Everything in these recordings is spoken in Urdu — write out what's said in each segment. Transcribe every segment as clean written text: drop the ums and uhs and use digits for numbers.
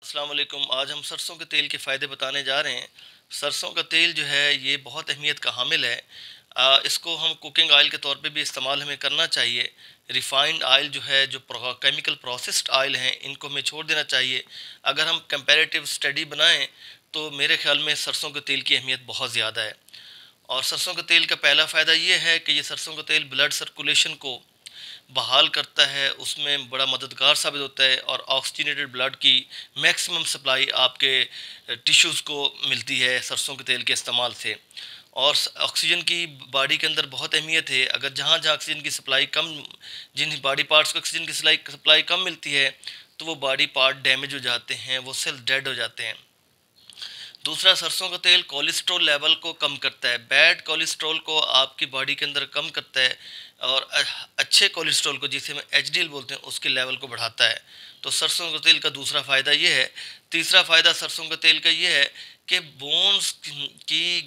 السلام علیکم۔ آج ہم سرسوں کے تیل کے فائدے بتانے جا رہے ہیں۔ سرسوں کا تیل جو ہے یہ بہت اہمیت کا حامل ہے۔ اس کو ہم کوکنگ آئل کے طور پہ بھی استعمال ہمیں کرنا چاہیے۔ ریفائنڈ آئل جو ہے، جو کیمیکل پروسیسڈ آئل ہیں، ان کو ہمیں چھوڑ دینا چاہیے۔ اگر ہم کمپیریٹیو اسٹڈی بنائیں تو میرے خیال میں سرسوں کے تیل کی اہمیت بہت زیادہ ہے۔ اور سرسوں کے تیل کا پہلا فائدہ یہ ہے کہ یہ سرسوں کا تیل بلڈ سرکولیشن کو بحال کرتا ہے، اس میں بڑا مددگار ثابت ہوتا ہے، اور آکسیجنیٹڈ بلڈ کی میکسیمم سپلائی آپ کے ٹیشوز کو ملتی ہے سرسوں کے تیل کے استعمال سے۔ اور آکسیجن کی باڈی کے اندر بہت اہمیت ہے۔ اگر جہاں جہاں آکسیجن کی سپلائی کم، جن باڈی پارٹس کو آکسیجن کی سپلائی کم ملتی ہے، تو وہ باڈی پارٹ ڈیمیج ہو جاتے ہیں، وہ سیل ڈیڈ ہو جاتے ہیں۔ دوسرا، سرسوں کا تیل کولیسٹرول لیول کو کم کرتا ہے۔ بیڈ کولیسٹرول کو آپ کی باڈی کے اندر کم کرتا ہے، اور اچھے کولیسٹرول کو، جسے ہم ایچ ڈی ایل بولتے ہیں، اس کے لیول کو بڑھاتا ہے۔ تو سرسوں کا تیل کا دوسرا فائدہ یہ ہے۔ تیسرا فائدہ سرسوں کا تیل کا یہ ہے کہ بونز کی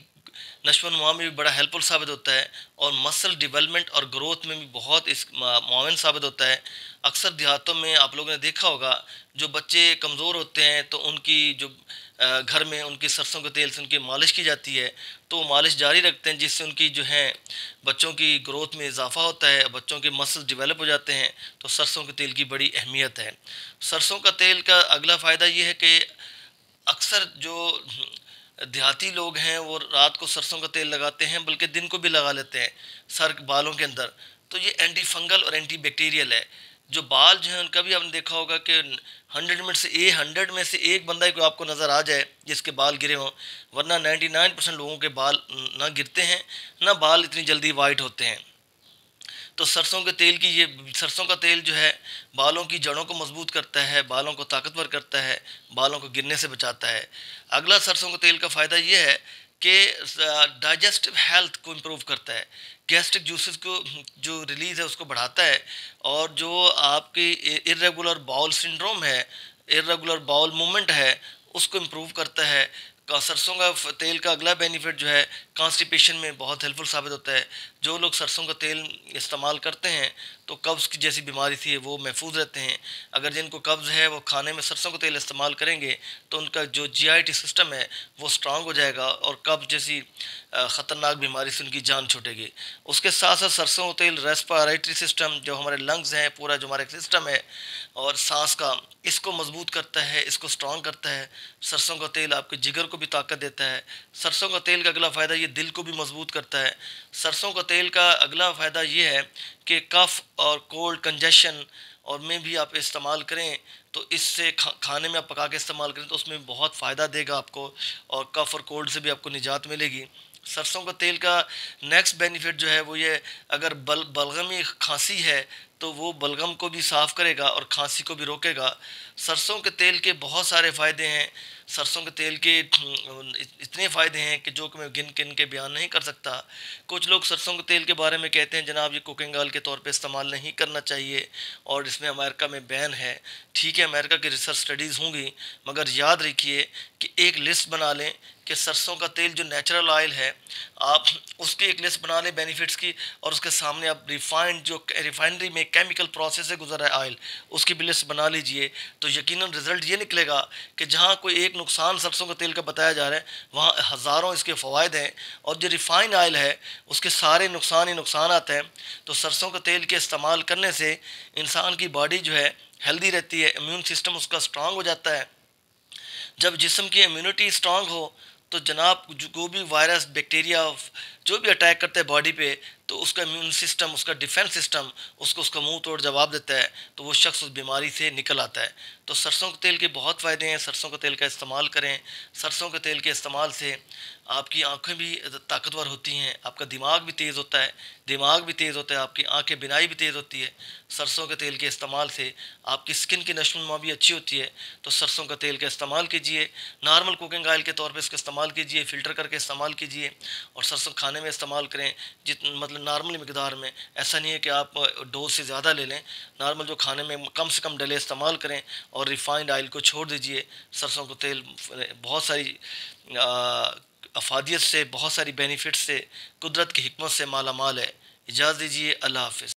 نشو و نما میں بھی بڑا ہیلپ فل ثابت ہوتا ہے، اور مسل ڈیولپمنٹ اور گروتھ میں بھی بہت اس معاون ثابت ہوتا ہے۔ اکثر دیہاتوں میں آپ لوگوں نے دیکھا ہوگا، جو بچے کمزور ہوتے ہیں تو ان کی جو گھر میں ان کی سرسوں کے تیل سے ان کی مالش کی جاتی ہے، تو وہ مالش جاری رکھتے ہیں، جس سے ان کی جو ہے بچوں کی گروتھ میں اضافہ ہوتا ہے، بچوں کے مسل ڈیولپ ہو جاتے ہیں۔ تو سرسوں کے تیل کی بڑی اہمیت ہے۔ سرسوں کا تیل کا اگلا فائدہ یہ ہے کہ اکثر جو دیہاتی لوگ ہیں وہ رات کو سرسوں کا تیل لگاتے ہیں، بلکہ دن کو بھی لگا لیتے ہیں سر بالوں کے اندر۔ تو یہ اینٹی فنگل اور اینٹی بیکٹیریل ہے۔ جو بال جو ہیں ان کا بھی آپ نے دیکھا ہوگا کہ 100 میں سے ایک بندہ ہی کوئی آپ کو نظر آ جائے جس کے بال گرے ہوں، ورنہ 99% لوگوں کے بال نہ گرتے ہیں، نہ بال اتنی جلدی وائٹ ہوتے ہیں۔ تو سرسوں کا تیل جو ہے بالوں کی جڑوں کو مضبوط کرتا ہے، بالوں کو طاقتور کرتا ہے، بالوں کو گرنے سے بچاتا ہے۔ اگلا سرسوں کا تیل کا فائدہ یہ ہے کہ ڈائجسٹو ہیلتھ کو امپروو کرتا ہے۔ گیسٹرک جوسز کو جو ریلیز ہے اس کو بڑھاتا ہے، اور جو آپ کی ارریگولر باؤل سنڈروم ہے، ارریگولر باؤل موومنٹ ہے، اس کو امپروو کرتا ہے۔ سرسوں کا تیل کا اگلا بینیفٹ جو ہے کانسٹیپیشن میں بہت ہیلپ فل ثابت ہوتا ہے۔ جو لوگ سرسوں کا تیل استعمال کرتے ہیں تو قبض کی جیسی بیماری تھی وہ محفوظ رہتے ہیں۔ اگر جن کو قبض ہے وہ کھانے میں سرسوں کا تیل استعمال کریں گے تو ان کا جو جی آئی ٹی سسٹم ہے وہ اسٹرانگ ہو جائے گا، اور قبض جیسی خطرناک بیماری سے ان کی جان چھوٹے گی۔ اس کے ساتھ ساتھ سرسوں کا تیل ریسپیریٹری سسٹم، جو ہمارے لنگز ہیں، پورا جو ہمارا سسٹم ہے اور سانس کا، اس کو مضبوط کرتا ہے، اس کو اسٹرانگ کرتا ہے۔ سرسوں کا تیل آپ کے جگر کو بھی طاقت دیتا ہے۔ سرسوں کا تیل کا اگلا فائدہ یہ دل کو بھی مضبوط کرتا ہے۔ سرسوں کا تیل کا اگلا فائدہ یہ ہے کہ کف اور کولڈ کنجیشن اور میں بھی آپ استعمال کریں تو اس سے کھانے میں آپ پکا کے استعمال کریں تو اس میں بہت فائدہ دے گا آپ کو، اور کف اور کولڈ سے بھی آپ کو نجات ملے گی۔ سرسوں کا تیل کا نیکسٹ بینیفٹ جو ہے وہ یہ، اگر بلغمی کھانسی ہے تو وہ بلغم کو بھی صاف کرے گا اور کھانسی کو بھی روکے گا۔ سرسوں کے تیل کے بہت سارے فائدے ہیں۔ سرسوں کے تیل کے اتنے فائدے ہیں کہ جو کہ میں گن کے بیان نہیں کر سکتا۔ کچھ لوگ سرسوں کے تیل کے بارے میں کہتے ہیں جناب یہ کوکنگ آئل کے طور پہ استعمال نہیں کرنا چاہیے، اور اس میں امریکہ میں بین ہے۔ ٹھیک ہے، امریکہ کی ریسرچ سٹڈیز ہوں گی، مگر یاد رکھیے کہ ایک لسٹ بنا لیں کہ سرسوں کا تیل جو نیچرل آئل ہے، آپ اس کی ایک لسٹ بنا لیں بینیفٹس کی، اور اس کے سامنے آپ ریفائنری میں کیمیکل پروسیس سے گزر ہے آئل، اس کی بھی لسٹ بنا لیجئے۔ تو یقیناً رزلٹ یہ نکلے گا کہ جہاں کوئی ایک نقصان سرسوں کا تیل کا بتایا جا رہا ہے، وہاں ہزاروں اس کے فوائد ہیں، اور جو ریفائن آئل ہے اس کے سارے نقصان ہی نقصانات ہیں۔ تو سرسوں کا تیل کے استعمال کرنے سے انسان کی باڈی جو ہے ہیلدی رہتی ہے، امیون سسٹم اس کا اسٹرانگ ہو جاتا ہے۔ جب جسم کی امیونٹی اسٹرانگ ہو تو جناب جو بھی وائرس، بیکٹیریا، جو بھی اٹیک کرتا ہے باڈی پہ، تو اس کا امیون سسٹم، اس کا ڈیفنس سسٹم اس کا منہ توڑ جواب دیتا ہے، تو وہ شخص اس بیماری سے نکل آتا ہے۔ تو سرسوں کے تیل کے بہت فائدے ہیں، سرسوں کا تیل کا استعمال کریں۔ سرسوں کے تیل کے استعمال سے آپ کی آنکھیں بھی طاقتور ہوتی ہیں، آپ کا دماغ بھی تیز ہوتا ہے، آپ کی آنکھیں بینائی بھی تیز ہوتی ہے۔ سرسوں کے تیل کے استعمال سے آپ کی سکن کی نشو و نما بھی اچھی ہوتی ہے۔ تو سرسوں کا تیل کا استعمال کیجئے، نارمل کوکنگ آئل کے طور پہ اس کا استعمال کیجئے، فلٹر کر کے استعمال کیجئے، اور سرسوں کھانے میں استعمال کریں مطلب نارمل مقدار میں۔ ایسا نہیں ہے کہ آپ ڈوز سے زیادہ لے لیں، نارمل جو کھانے میں کم سے کم ڈلے استعمال کریں، اور ریفائنڈ آئل کو چھوڑ دیجئے۔ سرسوں کا تیل بہت ساری افادیت سے، بہت ساری بینیفٹ سے، قدرت کی حکمت سے مالا مال ہے۔ اجازت دیجیے، اللہ حافظ۔